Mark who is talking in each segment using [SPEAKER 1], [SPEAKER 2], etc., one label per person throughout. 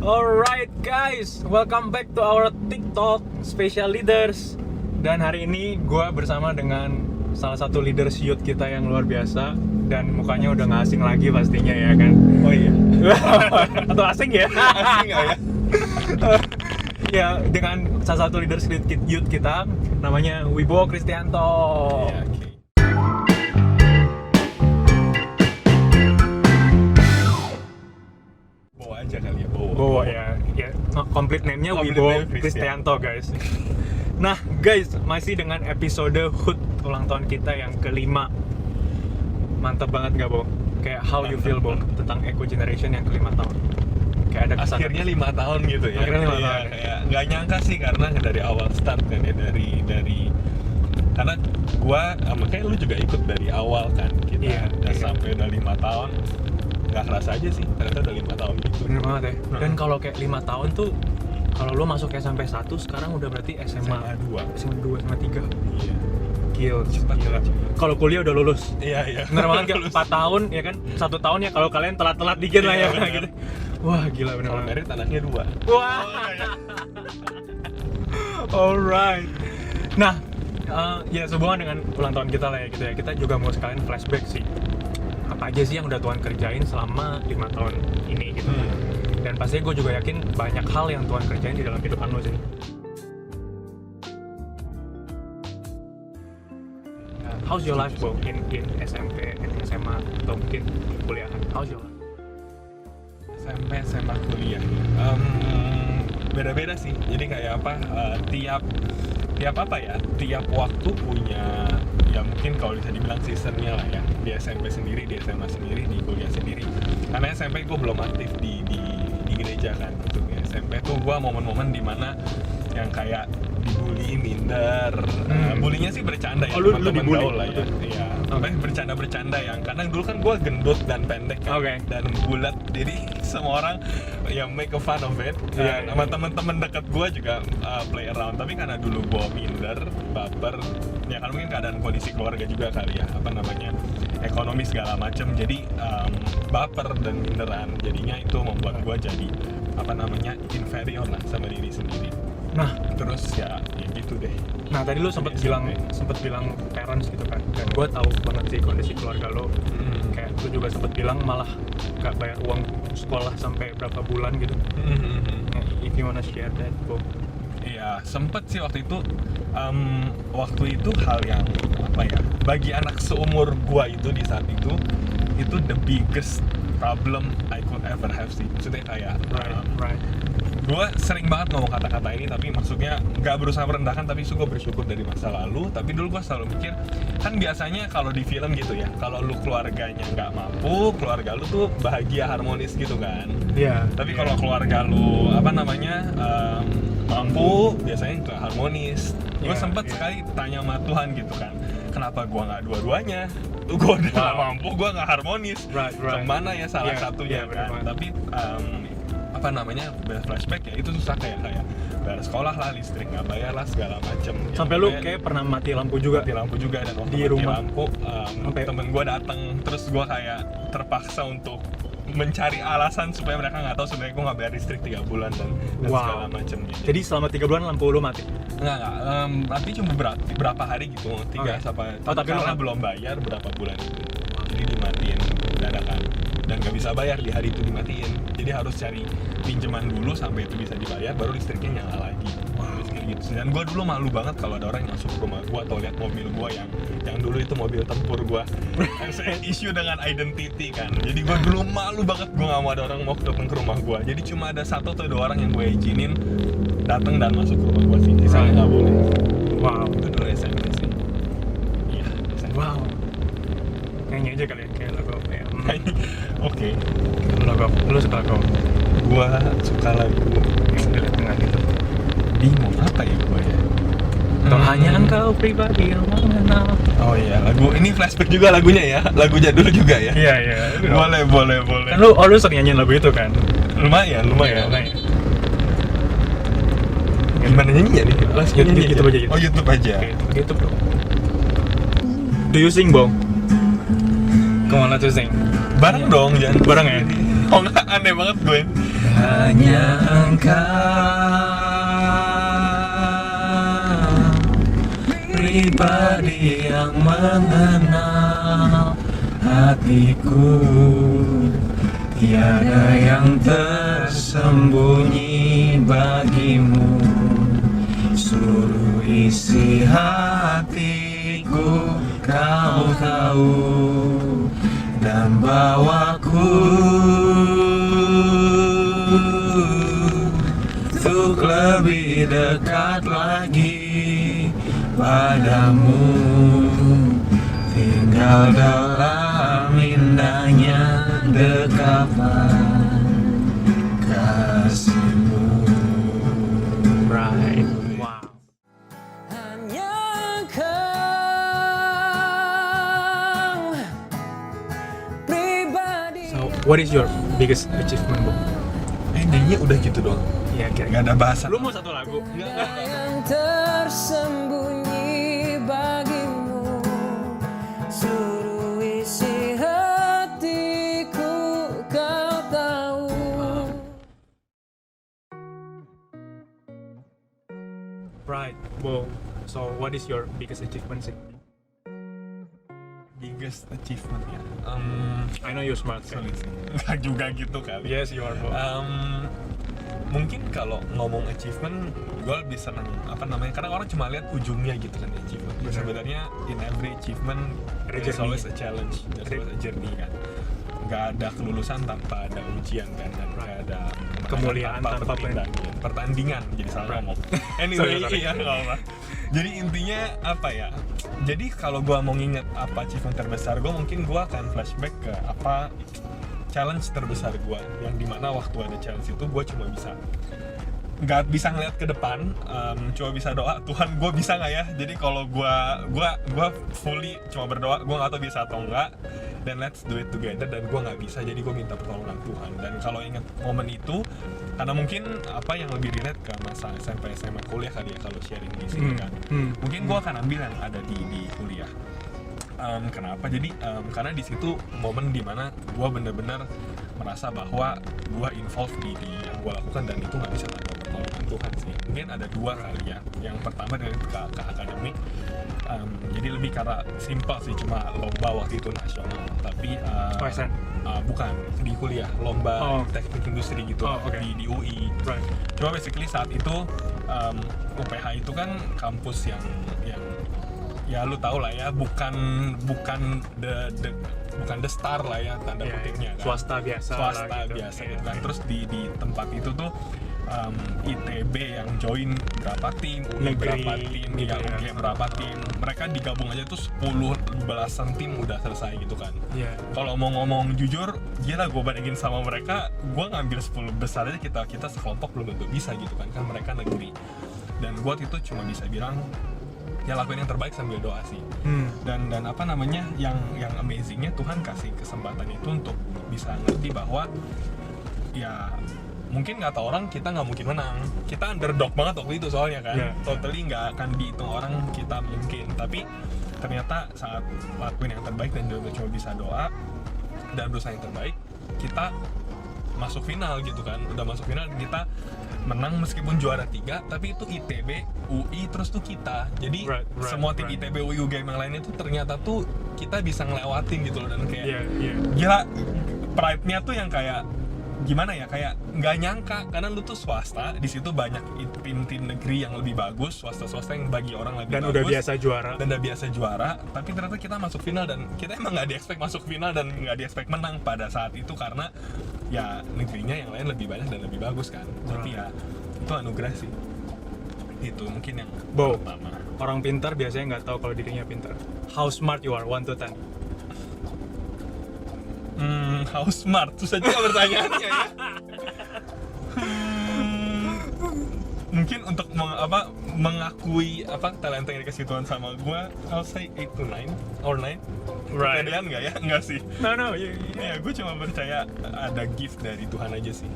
[SPEAKER 1] Alright guys, welcome back to our TikTok Special Leaders. Dan hari ini gue bersama dengan salah satu leaders youth kita yang luar biasa. Dan mukanya udah gak asing lagi pastinya ya kan.
[SPEAKER 2] Oh iya.
[SPEAKER 1] Atau asing ya?
[SPEAKER 2] Asing gak ya?
[SPEAKER 1] Ya, dengan salah satu leaders youth kita, namanya Wibowo Kristianto.
[SPEAKER 2] Iya, oke. Bawa aja kali ya, bawa.
[SPEAKER 1] Wibowo ya, complete name-nya
[SPEAKER 2] Complete
[SPEAKER 1] Wibowo
[SPEAKER 2] name
[SPEAKER 1] Kristianto guys. Nah guys, masih dengan episode HUT ulang tahun kita yang kelima. Mantap banget gak Bo? Kayak how you feel Bo tentang Eco Generation yang kelima tahun? Kayak ada kesan.
[SPEAKER 2] Akhirnya 5 tahun gitu ya.
[SPEAKER 1] Akhirnya 5
[SPEAKER 2] Iya,
[SPEAKER 1] tahun.
[SPEAKER 2] kayak nggak nyangka sih karena dari awal start kan ya, dari karena gua sama kayak lu juga ikut dari awal kan kita
[SPEAKER 1] Iya,
[SPEAKER 2] dan
[SPEAKER 1] iya.
[SPEAKER 2] sampai udah 5 tahun nggak kerasa aja sih ternyata udah 5 tahun gitu.
[SPEAKER 1] Bener banget ya. Dan kalau kayak 5 tahun tuh, kalau lo masuk SMP 1 sekarang udah berarti SMA
[SPEAKER 2] 2.
[SPEAKER 1] SMA 2, SMA 3.
[SPEAKER 2] Iya.
[SPEAKER 1] Gila.
[SPEAKER 2] Cepat.
[SPEAKER 1] Kalau kuliah udah lulus.
[SPEAKER 2] Iya.
[SPEAKER 1] Bener banget kayak 4 tahun ya kan, 1 tahun ya kalau kalian telat-telat dikit lah ya
[SPEAKER 2] Iya, bener.
[SPEAKER 1] gitu. Wah gila bener
[SPEAKER 2] Kalau
[SPEAKER 1] banget.
[SPEAKER 2] merit anaknya 2.
[SPEAKER 1] Wah. Alright. Nah, ya sehubungan dengan ulang tahun kita lah ya gitu ya. Kita juga mau sekalian flashback sih. Apa aja sih yang udah Tuhan kerjain selama 5 tahun ini gitu. Dan pastinya gue juga yakin banyak hal yang Tuhan kerjain di dalam kehidupan lo sih. How's your life bro in SMP, in SMA, atau mungkin kuliahan? How's your life?
[SPEAKER 2] SMP, SMA, kuliah. Beda-beda sih. Jadi kayak apa? Tiap apa ya? Tiap waktu punya ya mungkin kalau bisa dibilang seasonnya lah ya. Di SMP sendiri, di SMA sendiri, di kuliah sendiri. Karena SMP gue belum aktif di gereja kan. Gitu. Di SMP tuh gue momen-momen dimana yang kayak dibully, minder. Bullynya sih bercanda ya.
[SPEAKER 1] Oh, lu
[SPEAKER 2] teman-teman
[SPEAKER 1] dibully?
[SPEAKER 2] gaul lah ya. Iya. Sampai bercanda-bercanda yang karena dulu kan gue gendut dan pendek kan.
[SPEAKER 1] Oke.
[SPEAKER 2] Dan bulat, jadi semua orang yang make a fun of it.
[SPEAKER 1] Iya,
[SPEAKER 2] Sama
[SPEAKER 1] iya.
[SPEAKER 2] temen-temen deket gue juga play around. Tapi karena dulu gue minder, baper, ya kan mungkin keadaan kondisi keluarga juga kali ya, apa namanya, ekonomi segala macem. Jadi baper dan minderan. Jadinya itu membuat gue jadi apa namanya inferior lah sama diri sendiri.
[SPEAKER 1] Nah,
[SPEAKER 2] Terus ya gitu deh.
[SPEAKER 1] Nah tadi lu sempat
[SPEAKER 2] Di SMP.
[SPEAKER 1] bilang parents gitu kan, dan gue tahu banget sih kondisi keluarga lo. Kayak lu juga sempat bilang malah gak bayar uang sekolah sampai berapa bulan gitu. Nah, if you wanna share that, Bo.
[SPEAKER 2] Iya, sempet sih waktu itu. Waktu itu hal yang apa ya? Bagi anak seumur gua itu di saat itu the biggest problem I could ever have sih. Maksudnya kayak
[SPEAKER 1] Right.
[SPEAKER 2] gua sering banget ngomong kata-kata ini, tapi maksudnya nggak berusaha merendahkan, tapi gue bersyukur dari masa lalu. Tapi dulu gua selalu mikir, kan biasanya kalau di film gitu ya, kalau lu keluarganya nggak mampu, keluarga lu tuh bahagia harmonis gitu kan.
[SPEAKER 1] Iya.
[SPEAKER 2] Tapi kalau keluarga lu apa namanya mampu, biasanya nggak harmonis. Gue
[SPEAKER 1] Iya,
[SPEAKER 2] sempet
[SPEAKER 1] iya.
[SPEAKER 2] sekali tanya sama Tuhan gitu kan, kenapa gue nggak dua-duanya? Gue udah nggak mampu, gue nggak harmonis.
[SPEAKER 1] Right.
[SPEAKER 2] Kemana ya salah
[SPEAKER 1] Iya,
[SPEAKER 2] satunya
[SPEAKER 1] iya,
[SPEAKER 2] kan?
[SPEAKER 1] bener banget.
[SPEAKER 2] Tapi apa namanya flashback ya itu susah kayak bayar sekolah lah, listrik nggak bayar lah segala macem. Ya,
[SPEAKER 1] Sampai lu
[SPEAKER 2] pokoknya
[SPEAKER 1] kayak pernah mati lampu juga.
[SPEAKER 2] mati lampu juga, dan waktu
[SPEAKER 1] Di
[SPEAKER 2] mati
[SPEAKER 1] rumah.
[SPEAKER 2] lampu
[SPEAKER 1] Sampai-
[SPEAKER 2] temen gue datang, terus gue kayak terpaksa untuk mencari alasan supaya mereka nggak tahu sebenarnya gue nggak bayar listrik 3 bulan dan
[SPEAKER 1] Wow.
[SPEAKER 2] segala macem gitu.
[SPEAKER 1] Jadi selama 3 bulan lampu lu mati.
[SPEAKER 2] Enggak, tapi cuma berapa hari gitu, 3
[SPEAKER 1] Oke.
[SPEAKER 2] sampai
[SPEAKER 1] Oh, tapi
[SPEAKER 2] karena
[SPEAKER 1] lu-
[SPEAKER 2] belum bayar berapa bulan itu. Jadi dimatiin dadakan dan nggak bisa bayar di hari itu, dimatiin. Jadi harus cari pinjaman dulu sampai itu bisa dibayar, baru listriknya nyala lagi. Terus kayak gitu. Dan gue dulu malu banget kalau ada orang yang masuk ke rumah gue atau lihat mobil gue yang dulu itu mobil tempur gue. Isu dengan identity kan. Jadi gue dulu malu banget, gue nggak mau ada orang mau datang ke rumah gue. Jadi cuma ada 1 atau 2 orang yang gue izinin datang dan masuk ke rumah gue sih. Sisanya nggak boleh.
[SPEAKER 1] Wow.
[SPEAKER 2] Itu dulu SMP sih. Iya, SMP.
[SPEAKER 1] Wow. Nyanyi aja kali ya, kayak lagu apa ya?
[SPEAKER 2] Oke,
[SPEAKER 1] Lagu apa? Lu suka lagu apa?
[SPEAKER 2] gua suka lagu
[SPEAKER 1] Yang di tengah gitu.
[SPEAKER 2] bingung apa ya gua ya.
[SPEAKER 1] Atau hanya engkau pribadi yang mengenal.
[SPEAKER 2] Oh iya, lagu ini flashback juga lagunya ya, lagu jadul juga ya.
[SPEAKER 1] Iya, iya.
[SPEAKER 2] Boleh.
[SPEAKER 1] Kan lu sering nyanyiin lagu itu kan?
[SPEAKER 2] Lumayan.
[SPEAKER 1] Iya.
[SPEAKER 2] Gimana nyanyinya nih? Langsung
[SPEAKER 1] YouTube
[SPEAKER 2] nyanyi
[SPEAKER 1] aja gitu.
[SPEAKER 2] Oh, YouTube aja.
[SPEAKER 1] Oke, gitu bro. Do you sing, Bong? Come on, let's sing.
[SPEAKER 2] Bareng dong, jangan
[SPEAKER 1] Bareng ya?
[SPEAKER 2] Oh enggak, aneh banget gue. hanya engkau pribadi yang mengenal hatiku. Tiada yang tersembunyi bagimu, seluruh isi hatiku kau tahu, dan bawaku untuk lebih dekat lagi padamu, tinggal dalam indahnya dekapan kasihmu.
[SPEAKER 1] Right. Wow.
[SPEAKER 3] Hanya kau pribadi.
[SPEAKER 1] So, what is your biggest achievement, Bu?
[SPEAKER 2] Jadinya udah gitu doang.
[SPEAKER 1] Iya,
[SPEAKER 2] Gak ada bahasan.
[SPEAKER 1] Lu mau satu lagu?
[SPEAKER 3] Yang tersembunyi bagimu, seluruh isi hatiku kau tahu.
[SPEAKER 1] Right, Bu. So, what is your biggest achievement sih?
[SPEAKER 2] Biggest achievement ya.
[SPEAKER 1] I know you're smart, kan?
[SPEAKER 2] Sulit sih. Nggak juga gitu kali.
[SPEAKER 1] Yes, you are, Bu.
[SPEAKER 2] Mungkin kalau ngomong achievement, gue lebih senang karena orang cuma lihat ujungnya gitu kan achievement.
[SPEAKER 1] Benar.
[SPEAKER 2] Sebenarnya in every achievement
[SPEAKER 1] Ada
[SPEAKER 2] there's
[SPEAKER 1] journey.
[SPEAKER 2] always a challenge, there's always a journey kan. Nggak ada kelulusan tanpa ada ujian kan, dan nggak ada
[SPEAKER 1] Kemuliaan tanpa
[SPEAKER 2] pertandingan. Jadi salah
[SPEAKER 1] Right.
[SPEAKER 2] ngomong. Anyway,
[SPEAKER 1] Sorry.
[SPEAKER 2] iya nggak apa. Jadi intinya apa ya? Jadi kalau gue mau nginget apa achievement terbesar gue, mungkin gue akan flashback ke apa challenge terbesar gue, yang dimana waktu ada challenge itu gue cuma nggak bisa ngeliat ke depan, cuma bisa doa, Tuhan gue bisa nggak ya. Jadi kalau gue fully cuma berdoa, gue nggak tahu bisa atau enggak, dan let's do it together, dan gue nggak bisa, jadi gue minta pertolongan Tuhan. Dan kalau inget momen itu, karena mungkin apa yang lebih relate ke masa SMP SMA kuliah kali ya kalau sharing di sini kan, mungkin gue akan ambil yang ada di kuliah. Kenapa? Jadi karena di situ momen dimana gue bener-bener merasa bahwa gue involved di yang gue lakukan, dan itu nggak bisa tanpa pertolongan Tuhan sih. Mungkin ada dua kali ya. Yang pertama dari ke akademik, jadi lebih karena simpel sih, cuma lomba waktu itu nasional, tapi
[SPEAKER 1] OSN?
[SPEAKER 2] Bukan, di kuliah, lomba teknik industri gitu di UI.
[SPEAKER 1] Right.
[SPEAKER 2] Cuma basically saat itu UPH itu kan kampus yang ya lu tau lah ya, bukan the star lah ya, tanda kutipnya kan.
[SPEAKER 1] Swasta biasa
[SPEAKER 2] Biasa gitu kan. Terus di tempat itu tuh ITB yang join berapa tim, UI
[SPEAKER 1] Negeri,
[SPEAKER 2] berapa tim,
[SPEAKER 1] gitu ya.
[SPEAKER 2] UGM berapa tim, mereka digabung aja tuh 10 belasan tim udah selesai gitu kan.
[SPEAKER 1] Iya.
[SPEAKER 2] Kalau mau ngomong jujur, gila gue bandingin sama mereka, gue ngambil 10 besar aja, kita sekelompok belum tentu bisa gitu kan mereka negeri. Dan gue waktu itu cuma bisa bilang, ya lakuin yang terbaik sambil doa sih. Dan apa namanya, yang amazingnya Tuhan kasih kesempatan itu untuk bisa ngerti bahwa ya mungkin kata orang kita nggak mungkin menang, kita underdog banget waktu itu soalnya kan. Totally nggak akan dihitung orang kita mungkin, tapi ternyata saat lakuin yang terbaik dan juga cuma bisa doa dan berusaha yang terbaik, kita masuk final gitu kan. Udah masuk final, kita menang meskipun juara 3, tapi itu ITB, UI, terus tuh kita. Jadi semua tim ITB, UI, UGM yang lainnya tuh ternyata tuh kita bisa ngelewatin gitu loh. Dan kayak gila, pride-nya tuh yang kayak gimana ya, kayak nggak nyangka, karena lu tuh swasta, di situ banyak tim-tim negeri yang lebih bagus, swasta-swasta yang bagi orang lebih
[SPEAKER 1] dan
[SPEAKER 2] bagus,
[SPEAKER 1] udah biasa juara,
[SPEAKER 2] tapi ternyata kita masuk final, dan kita emang nggak di-expect masuk final dan nggak di-expect menang pada saat itu, karena ya negerinya yang lain lebih banyak dan lebih bagus kan. Tapi ya itu anugerah sih. Itu mungkin yang pertama.
[SPEAKER 1] Orang pintar biasanya nggak tahu kalau dirinya pintar. How smart you are, 1 to 10?
[SPEAKER 2] How smart? Susah juga pertanyaannya ya. Mungkin untuk mengakui talenta yang dikasih Tuhan sama gue, I'll say 8 to 9 or 9.
[SPEAKER 1] Right.
[SPEAKER 2] Kepedean nggak ya? Nggak sih.
[SPEAKER 1] No,
[SPEAKER 2] Ya, gue cuma percaya ada gift dari Tuhan aja sih.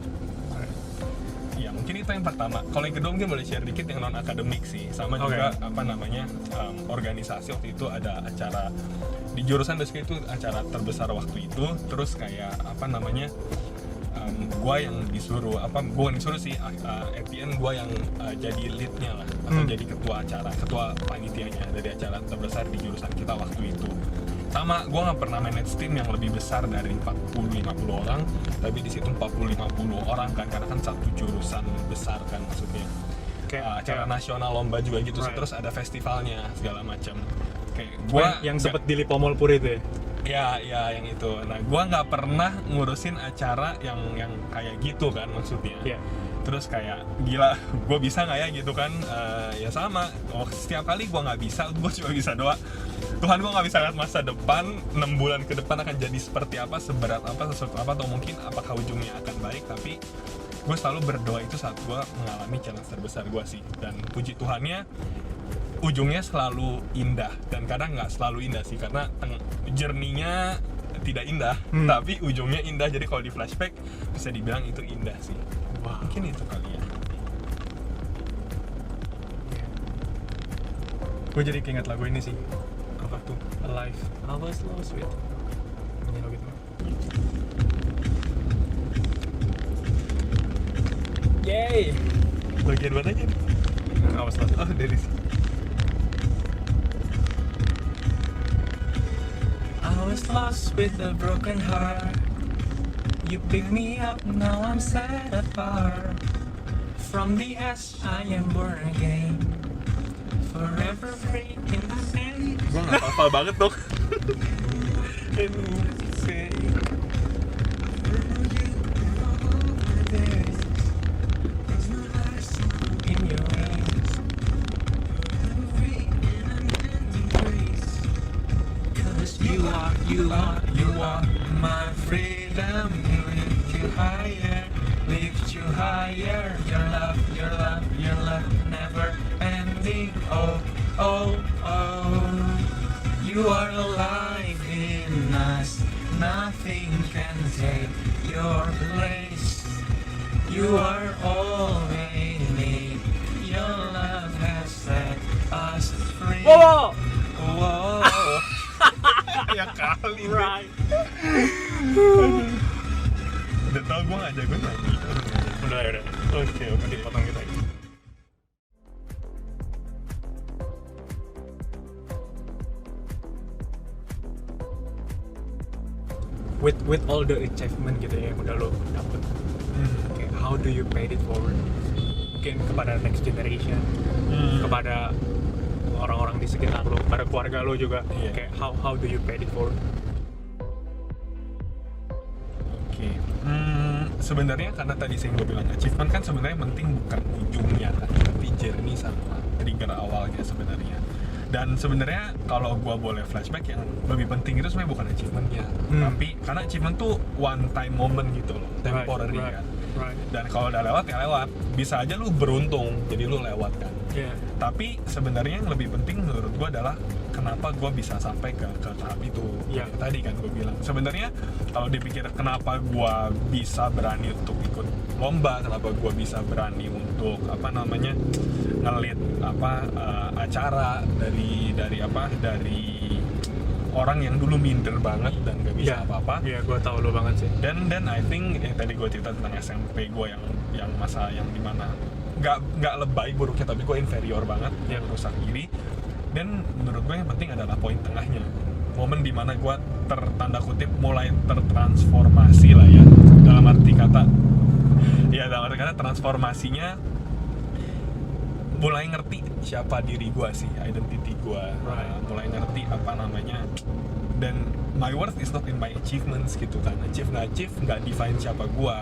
[SPEAKER 2] Ya mungkin itu yang pertama. Kalau yang kedua mungkin boleh share dikit yang non akademik sih. Sama juga organisasi. Waktu itu ada acara di jurusan basically itu acara terbesar waktu itu. Terus kayak gue yang disuruh gue yang disuruh sih at the end gue yang jadi leadnya lah atau jadi ketua panitianya dari acara terbesar di jurusan kita waktu itu. Sama, gue nggak pernah manage tim yang lebih besar dari 40-50 orang, tapi di situ 40-50 orang kan, karena kan satu jurusan besar kan maksudnya. Acara nasional lomba juga gitu, terus ada festivalnya segala macam. Kayak gue
[SPEAKER 1] yang sempet di Lipomol Puri itu ya?
[SPEAKER 2] Ya yang itu. Nah, gue nggak pernah ngurusin acara yang kayak gitu kan maksudnya. Terus kayak gila, gue bisa nggak ya gitu kan? Ya sama. Setiap kali gue nggak bisa, gue cuma bisa doa. Tuhan, gue nggak bisa lihat masa depan 6 bulan ke depan akan jadi seperti apa, seberat apa, sesuatu apa, atau mungkin apakah ujungnya akan baik. Tapi gue selalu berdoa itu saat gue mengalami challenge terbesar gue sih. Dan puji Tuhannya, ujungnya selalu indah, dan kadang nggak selalu indah sih, karena journey-nya tidak indah, tapi ujungnya indah. Jadi kalau di flashback bisa dibilang itu indah sih. Mungkin itu kali ya.
[SPEAKER 1] Gue jadi keinget lagu ini sih, apa tuh, Alive, I was lost with. Ini lagu itu. Yay!
[SPEAKER 2] Bagian mana aja nih?
[SPEAKER 1] I was lost.
[SPEAKER 2] Oh, dari sini.
[SPEAKER 1] I was lost with a broken heart. You pick me up, now I'm set apart. From the ash I am born again. Forever free in the sand.
[SPEAKER 2] Gue nggak hafal banget dong.
[SPEAKER 1] In your wings. 'Cause you are my freedom. Lift you higher. Your love, never ending. Oh, oh, oh. You are alive in us. Nothing can take your place. You are all we need. Your love has set us free.
[SPEAKER 2] Wow. Ya kali deh. Udah tau gue ngajak gue nyanyi.
[SPEAKER 1] Udah.
[SPEAKER 2] Oke,
[SPEAKER 1] Potong kita. With all the achievement gitu ya yang udah lo dapet, okay, how do you pay it forward? Mungkin kepada next generation, kepada orang-orang di sekitar lo, pada keluarga lo juga. Kayak how do you pay it forward?
[SPEAKER 2] Sebenarnya karena tadi saya gue bilang achievement kan sebenarnya penting bukan ujungnya kan, tapi journey sama trigger awalnya sebenarnya. Dan sebenarnya kalau gue boleh flashback, yang lebih penting itu sebenarnya bukan achievementnya, tapi karena achievement tuh one time moment gitu loh, temporary kan. Dan kalau udah lewat ya lewat, bisa aja lu beruntung jadi lu lewat kan. Tapi sebenarnya yang lebih penting menurut gue adalah kenapa gue bisa sampai ke tahap itu. Tadi kan gue bilang sebenarnya kalau dipikir kenapa gue bisa berani untuk ikut lomba, kenapa gue bisa berani untuk ngelit acara dari orang yang dulu minder banget dan gak bisa apa-apa.
[SPEAKER 1] Gue tahu lo banget sih.
[SPEAKER 2] Dan I think yang tadi gue cerita tentang SMP gue yang masa yang dimana nggak lebay buruknya, tapi gue inferior banget, yang rusak diri. Dan menurut gue yang penting adalah poin tengahnya, momen dimana gue tanda kutip mulai tertransformasi lah ya, dalam arti kata transformasinya mulai ngerti siapa diri gue sih, identity gue, mulai ngerti dan my worth is not in my achievements gitu kan. Achieve nggak define siapa gue,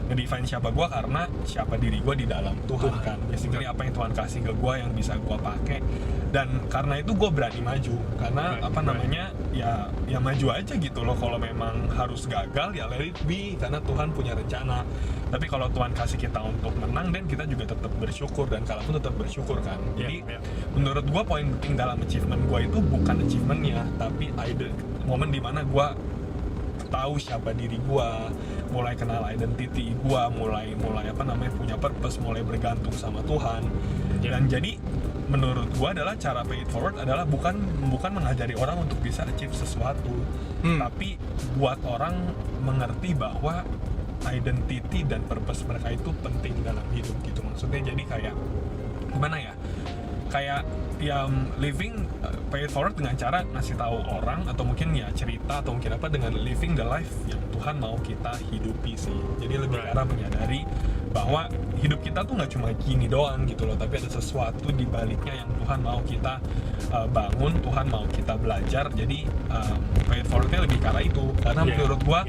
[SPEAKER 2] ngedefine siapa gue karena siapa diri gue di dalam Tuhan kan. Basically apa yang Tuhan kasih ke gue yang bisa gue pakai, dan karena itu gue berani maju karena ya maju aja gitu loh. Kalau memang harus gagal ya let it be, karena Tuhan punya rencana. Tapi kalau Tuhan kasih kita untuk menang, dan kita juga tetap bersyukur, dan kalaupun tetap bersyukur kan. Jadi menurut gue poin penting dalam achievement gue itu bukan achievementnya, tapi momen dimana gue tahu siapa diri gue, mulai kenal identity gue, mulai punya purpose, mulai bergantung sama Tuhan. Dan jadi menurut gue adalah cara pay it forward adalah bukan mengajari orang untuk bisa achieve sesuatu, tapi buat orang mengerti bahwa identity dan purpose mereka itu penting dalam hidup gitu. Maksudnya jadi kayak gimana ya, kayak yang living pay it forward dengan cara ngasih tahu orang, atau mungkin ya cerita, atau mungkin apa, dengan living the life yang Tuhan mau kita hidupi sih. Jadi lebih ke arah menyadari bahwa hidup kita tuh nggak cuma gini doang gitu loh, tapi ada sesuatu di baliknya yang Tuhan mau kita bangun, Tuhan mau kita belajar. Jadi pay it forwardnya lebih ke arah itu, karena menurut gua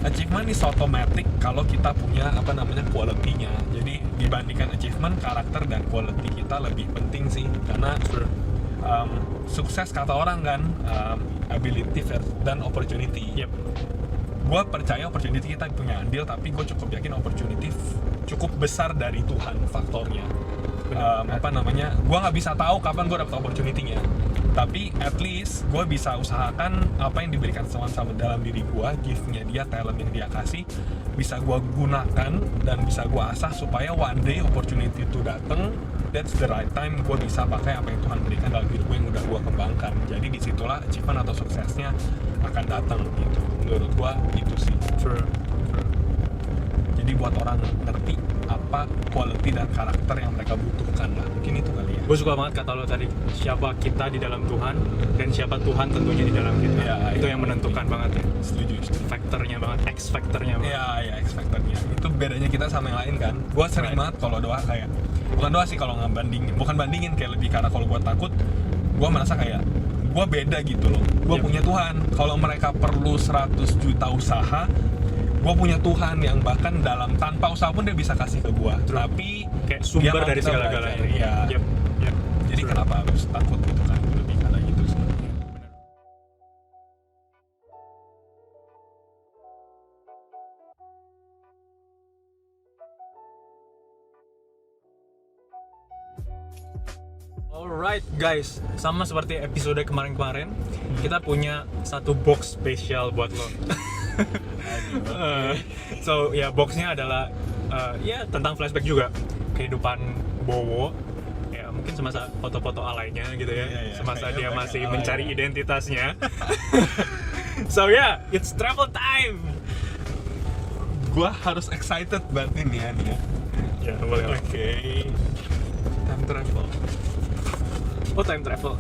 [SPEAKER 2] achievement is automatic kalau kita punya apa namanya quality-nya. Jadi dibandingkan achievement, karakter dan quality kita lebih penting sih, karena sukses kata orang kan ability dan opportunity. Gue percaya opportunity kita punya andil, tapi gue cukup yakin opportunity cukup besar dari Tuhan faktornya. Apa namanya, gue nggak bisa tahu kapan gue dapet opportunity-nya, tapi at least gue bisa usahakan apa yang diberikan Tuhan sama dalam diri gue, gift-nya dia, talent yang dia kasih, bisa gue gunakan dan bisa gue asah supaya one day opportunity itu datang, that's the right time gue bisa pakai apa yang Tuhan berikan dalam hidup gue yang udah gue kembangkan. Jadi disitulah achievement atau suksesnya akan datang gitu. Menurut gue itu sih. Jadi buat orang ngerti apa quality dan karakter yang mereka butuhkan lah, mungkin itu kali ya.
[SPEAKER 1] Gue suka banget kata lo tadi, siapa kita di dalam Tuhan dan siapa Tuhan tentunya di dalam kita. Itu yang menentukan banget ya.
[SPEAKER 2] Setuju.
[SPEAKER 1] Faktornya banget, X faktornya banget.
[SPEAKER 2] Iya, X faktornya. Itu bedanya kita sama yang lain kan. Gue sering banget kalau doa kayak, bukan doa sih, kalau bukan bandingin, kayak lebih karena kalau gue takut, gue merasa kayak gue beda gitu loh. Gue punya Tuhan. Kalau mereka perlu 100 juta usaha, gue punya Tuhan yang bahkan tanpa usaha pun dia bisa kasih ke gue. Tapi
[SPEAKER 1] kayak sumber dari segala-galanya.
[SPEAKER 2] Iya. Jadi kenapa harus takut gitu kan? Lebih karena gitu sih.
[SPEAKER 1] Alright guys, sama seperti episode kemarin-kemarin, kita punya satu box spesial buat lo. So ya, boxnya adalah ya tentang flashback juga, kehidupan Bowo. Ya mungkin semasa foto-foto alaynya gitu ya, semasa dia masih mencari identitasnya. So yeah, it's travel time.
[SPEAKER 2] Gua harus excited banget nih ya.
[SPEAKER 1] Ya boleh.
[SPEAKER 2] Oke. Time travel.
[SPEAKER 1] Oh, time travel.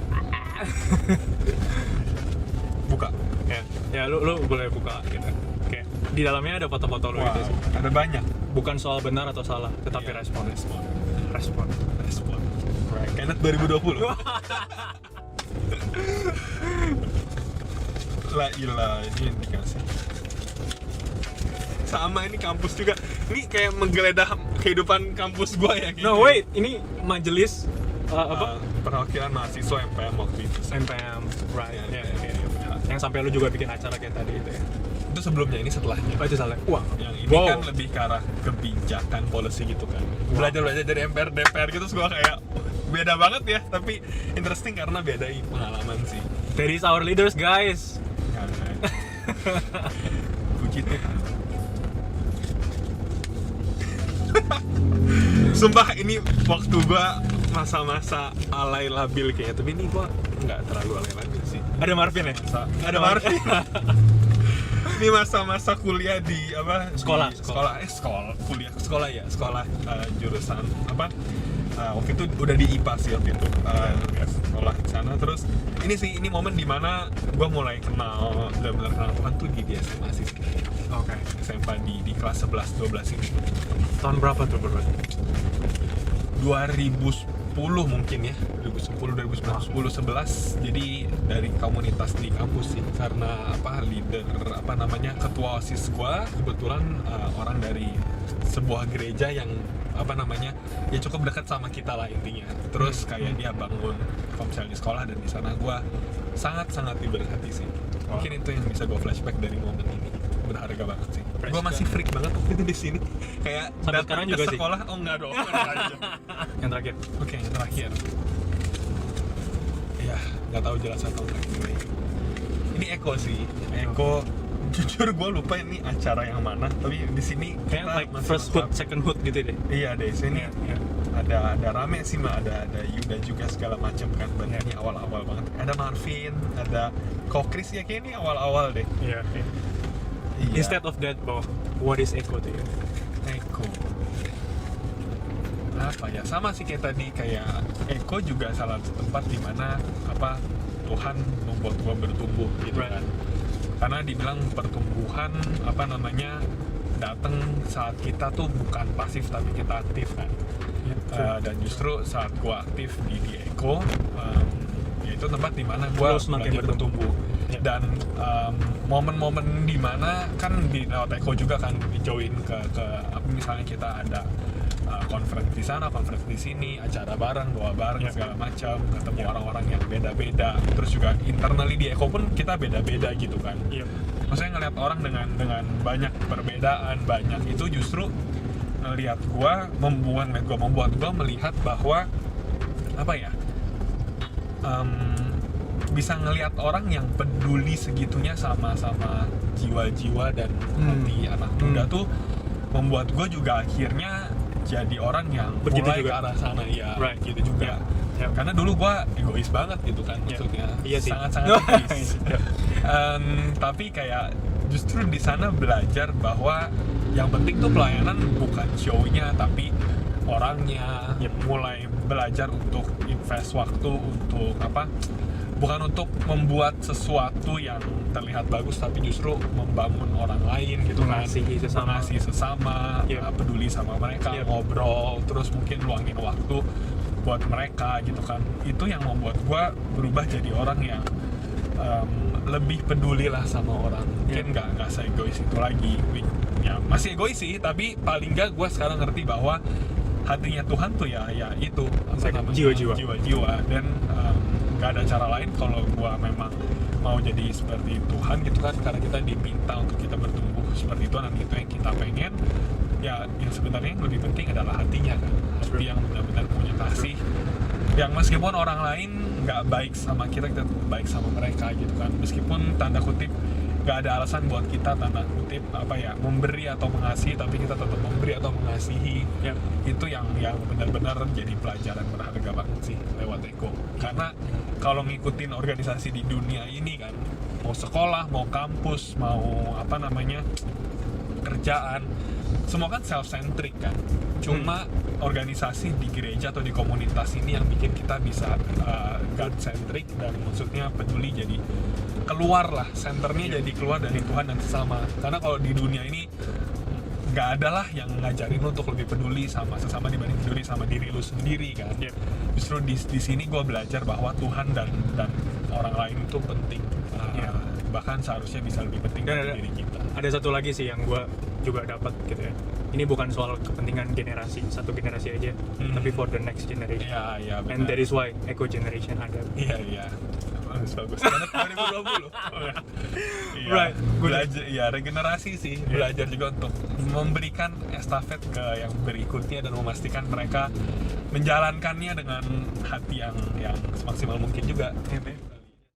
[SPEAKER 2] Buka.
[SPEAKER 1] Ya lu boleh buka gitu. Kayak di dalamnya ada foto-foto lu gitu sih.
[SPEAKER 2] Ada banyak.
[SPEAKER 1] Bukan soal benar atau salah, tetapi
[SPEAKER 2] Iya,
[SPEAKER 1] respon.
[SPEAKER 2] Right. Kenneth 2020. Lah ilah, ini dikasih. Sama, ini kampus juga. Ini kayak menggeledah kehidupan kampus gua ya.
[SPEAKER 1] No wait, ini majelis apa?
[SPEAKER 2] Perwakilan mahasiswa MPM waktu itu.
[SPEAKER 1] MPM, right?
[SPEAKER 2] Ya.
[SPEAKER 1] Yang sampai lu juga bikin acara kayak tadi itu ya.
[SPEAKER 2] Itu sebelumnya, ini setelahnya.
[SPEAKER 1] Oh itu salah. Wah,
[SPEAKER 2] Yang ini kan lebih ke arah kebijakan policy gitu kan. Belajar dari MPR DPR gitu, terus gua kayak beda banget ya, tapi interesting karena beda pengalaman sih.
[SPEAKER 1] That is our leaders guys.
[SPEAKER 2] Puji Tuhan. Sumpah ini waktu gua masa-masa alay labil kayaknya, tapi ini gua nggak terlalu alay labil sih.
[SPEAKER 1] Ada Marvin ya?
[SPEAKER 2] Ada Marvin. Ini masa-masa kuliah di apa?
[SPEAKER 1] Sekolah.
[SPEAKER 2] Sekolah jurusan apa? Waktu itu udah di IPA sih waktu itu. Sekolah di sana, terus ini momen dimana gua mulai benar-benar kenal Tuhan tuh di SMA sih.
[SPEAKER 1] Oke.
[SPEAKER 2] SMP di kelas 11-12 ini.
[SPEAKER 1] Tahun berapa tuh bro?
[SPEAKER 2] 2010 mungkin ya, 2010, 11. Jadi dari komunitas di kampus sih, karena leader ketua OSIS gua kebetulan orang dari sebuah gereja yang ya cukup dekat sama kita lah intinya. Terus kayak dia bangun komsel di sekolah, dan di sana gua sangat diberkati sih. Mungkin itu yang bisa gua flashback dari momen ini. Berharga banget sih. Gue masih freak banget waktu itu di sini. Kayak
[SPEAKER 1] sampai sekarang juga sih.
[SPEAKER 2] Sekolah, oh enggak dong.
[SPEAKER 1] Yang terakhir.
[SPEAKER 2] Oke, yang terakhir. Ya, nggak tahu jelas atau enggak. Ini Eko sih. Eko, jujur gue lupa ini acara yang mana. Tapi di sini
[SPEAKER 1] kayak like first hood, second hood gitu deh.
[SPEAKER 2] Iya deh, sini.
[SPEAKER 1] Yeah.
[SPEAKER 2] Ada rame sih, ada Yuda juga segala macam kan. Ini awal-awal banget. Ada Marvin, ada Kokris ya, kayak ini awal-awal deh.
[SPEAKER 1] Iya. Instead of that, what is Eko to you?
[SPEAKER 2] Eko apa ya, sama sih kayak tadi, kayak Eko juga salah satu tempat di mana apa Tuhan membuat gua bertumbuh gitu
[SPEAKER 1] Right.
[SPEAKER 2] kan, karena dibilang pertumbuhan apa namanya datang saat kita tuh bukan pasif tapi kita aktif kan. Dan justru saat gua aktif di Eko, ya itu tempat di mana gua
[SPEAKER 1] Lo semakin
[SPEAKER 2] belajar bertumbuh.
[SPEAKER 1] Ya.
[SPEAKER 2] Dan momen-momen di mana kan di lewat Eko juga kan join ke apa, misalnya kita ada conference di sana, conference di sini, acara bareng, bawa bareng
[SPEAKER 1] Ya.
[SPEAKER 2] segala macam, ketemu orang-orang yang beda-beda. Terus juga internally di Eko pun kita beda-beda gitu kan.
[SPEAKER 1] Iya.
[SPEAKER 2] Maksudnya ngeliat orang dengan banyak perbedaan, banyak itu justru ngelihat membuat gua melihat bahwa apa ya, bisa ngelihat orang yang peduli segitunya sama jiwa-jiwa dan hati anak muda tuh membuat gue juga akhirnya jadi orang yang
[SPEAKER 1] Begitu
[SPEAKER 2] mulai
[SPEAKER 1] juga.
[SPEAKER 2] ke arah sana ya.
[SPEAKER 1] Right.
[SPEAKER 2] Gitu juga.
[SPEAKER 1] Yeah.
[SPEAKER 2] Karena dulu gue egois banget gitu kan, maksudnya
[SPEAKER 1] Iya sih.
[SPEAKER 2] sangat-sangat egois. Tapi kayak justru di sana belajar bahwa yang penting tuh pelayanan bukan show-nya tapi orangnya. Mulai belajar untuk invest waktu untuk apa, bukan untuk membuat sesuatu yang terlihat bagus tapi justru membangun orang lain gitu kan,
[SPEAKER 1] Mengasihi sesama.
[SPEAKER 2] mengasihi sesama,
[SPEAKER 1] Iya.
[SPEAKER 2] peduli sama mereka,
[SPEAKER 1] Iya.
[SPEAKER 2] ngobrol, terus mungkin luangin waktu buat mereka gitu kan. Itu yang membuat gua berubah jadi orang yang lebih peduli lah sama orang. Mungkin nggak se-egois itu lagi. Ya masih egois sih, tapi paling nggak gua sekarang ngerti bahwa hatinya Tuhan tuh ya itu apa namanya, jiwa-jiwa. Dan nggak ada cara lain kalau gua memang mau jadi seperti Tuhan gitu kan, karena kita diminta untuk kita bertumbuh seperti itu, dan itu yang kita pengen. Ya yang sebenarnya yang lebih penting adalah hatinya kan, hati yang benar-benar punya kasih, yang meskipun orang lain nggak baik sama kita tetap baik sama mereka gitu kan, meskipun tanda kutip nggak ada alasan buat kita tanda kutip apa ya memberi atau mengasihi, tapi kita tetap memberi atau mengasihi. Itu yang benar-benar jadi pelajaran berharga banget sih lewat Eko. Karena kalau ngikutin organisasi di dunia ini kan, mau sekolah, mau kampus, mau apa namanya kerjaan, semua kan self-centric kan. Cuma organisasi di gereja atau di komunitas ini yang bikin kita bisa God-centric, dan maksudnya peduli, jadi keluar lah, senternya jadi keluar dari Tuhan dan sesama. Karena kalau di dunia ini nggak ada lah yang ngajarin lu untuk lebih peduli sama sesama dibanding peduli sama diri lu sendiri kan. Justru di sini gue belajar bahwa Tuhan dan orang lain itu penting. Bahkan seharusnya bisa lebih penting dari diri kita.
[SPEAKER 1] Ada satu lagi sih yang gue juga dapat gitu ya. Ini bukan soal kepentingan satu generasi aja, tapi for the next generation.
[SPEAKER 2] Iya benar.
[SPEAKER 1] And that is why Eco Generation ada.
[SPEAKER 2] Iya. Bagus. Karena 2020. Iya.
[SPEAKER 1] Right.
[SPEAKER 2] Belajar, ya regenerasi sih. Belajar juga untuk memberikan estafet ke yang berikutnya dan memastikan mereka menjalankannya dengan hati yang semaksimal mungkin juga.